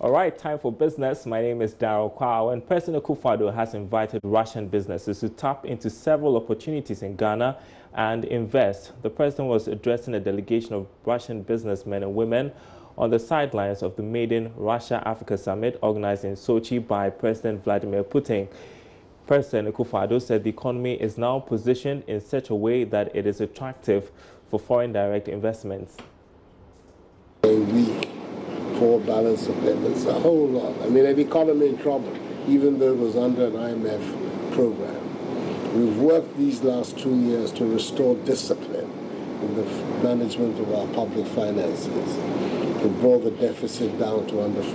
All right, time for business. My name is Daryl Kwao, and President Akufo-Addo has invited Russian businesses to tap into several opportunities in Ghana and invest. The president was addressing a delegation of Russian businessmen and women on the sidelines of the maiden Russia-Africa Summit organized in Sochi by President Vladimir Putin. President Akufo-Addo said the economy is now positioned in such a way that it is attractive for foreign direct investments. Poor balance of payments, a whole lot. I mean, an economy in trouble, even though it was under an IMF program. We've worked these last 2 years to restore discipline in the management of our public finances. We brought the deficit down to under 5%,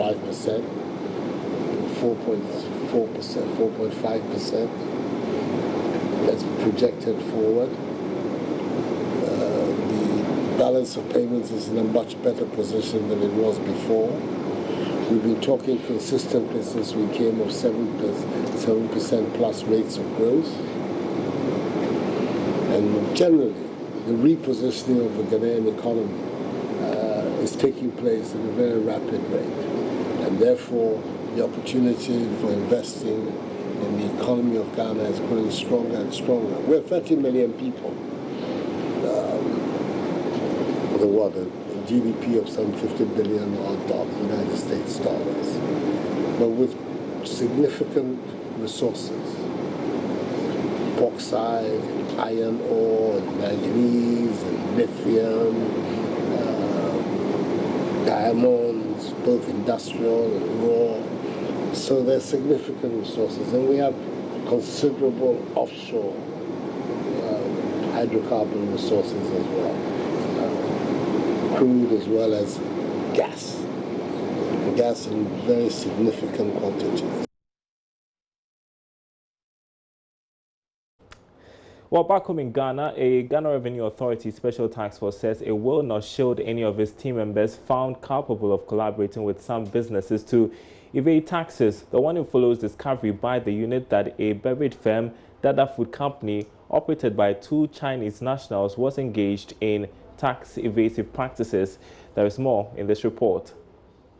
4.4%, 4.5%. That's projected forward. Balance of payments is in a much better position than it was before. We've been talking consistently since we came of 7% plus rates of growth. And generally, the repositioning of the Ghanaian economy is taking place at a very rapid rate. And therefore, the opportunity for investing in the economy of Ghana is growing stronger and stronger. We're 30 million people. With a GDP of some 50 billion odd United States dollars, but with significant resources, bauxite, iron ore, manganese, and lithium, diamonds, both industrial and raw. So there's significant resources, and we have considerable offshore hydrocarbon resources as well. Crude as well as gas in very significant quantities. Well, back home in Ghana, a Ghana Revenue Authority Special Task Force says it will not shield any of its team members found culpable of collaborating with some businesses to evade taxes. The warning follows discovery by the unit that a beverage firm, Dada Food Company, operated by 2 Chinese nationals, was engaged in tax evasive practices. There is more in this report.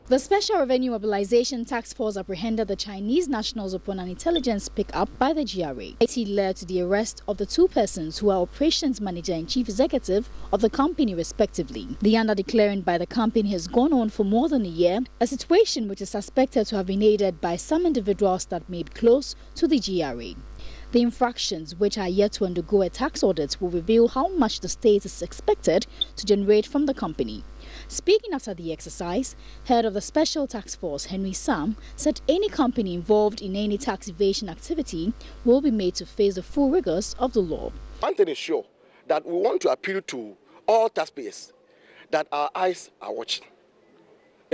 The Special Revenue Mobilization Task Force apprehended the Chinese nationals upon an intelligence pick-up by the GRA. It led to the arrest of the 2 persons who are operations manager and chief executive of the company respectively. The under-declaring by the company has gone on for more than a year, a situation which is suspected to have been aided by some individuals that may be close to the GRA. The infractions, which are yet to undergo a tax audit, will reveal how much the state is expected to generate from the company. Speaking after the exercise, head of the Special Task Force, Henry Sam, said any company involved in any tax evasion activity will be made to face the full rigors of the law. One thing is sure, that we want to appeal to all taxpayers that our eyes are watching.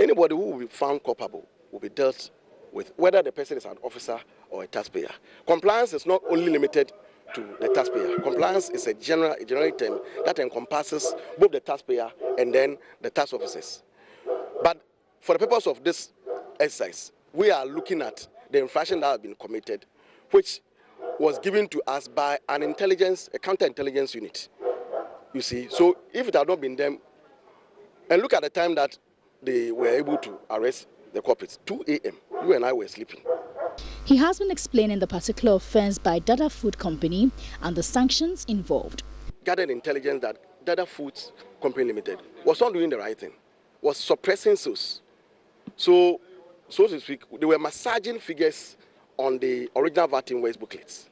Anybody who will be found culpable will be dealt with, whether the person is an officer or a taxpayer. Compliance is not only limited to the taxpayer. Compliance is a generic term that encompasses both the taxpayer and then the tax officers. But for the purpose of this exercise, we are looking at the infraction that has been committed, which was given to us by a counterintelligence unit. You see, so if it had not been them, and look at the time that they were able to arrest the culprits, 2 a.m. You and I were sleeping. He has been explaining the particular offense by Dada Food Company and the sanctions involved. Gathered intelligence that Dada Foods Company Limited was not doing the right thing, was suppressing sales. So to speak, they were massaging figures on the original VAT invoice booklets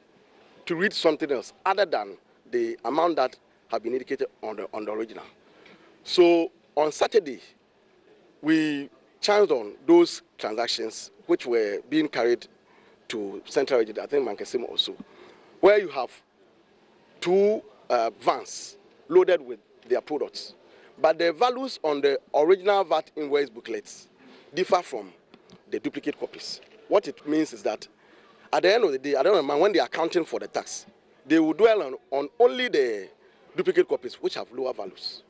to read something else other than the amount that had been indicated on the original. So on Saturday, we chanced on those transactions which were being carried to Central Region, I think Mankasim also, where you have 2 vans loaded with their products. But the values on the original VAT invoice booklets differ from the duplicate copies. What it means is that at the end of the day, when they are accounting for the tax, they will dwell on only the duplicate copies which have lower values.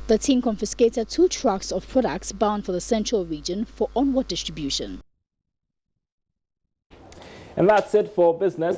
The team confiscated 2 trucks of products bound for the Central Region for onward distribution. And that's it for business.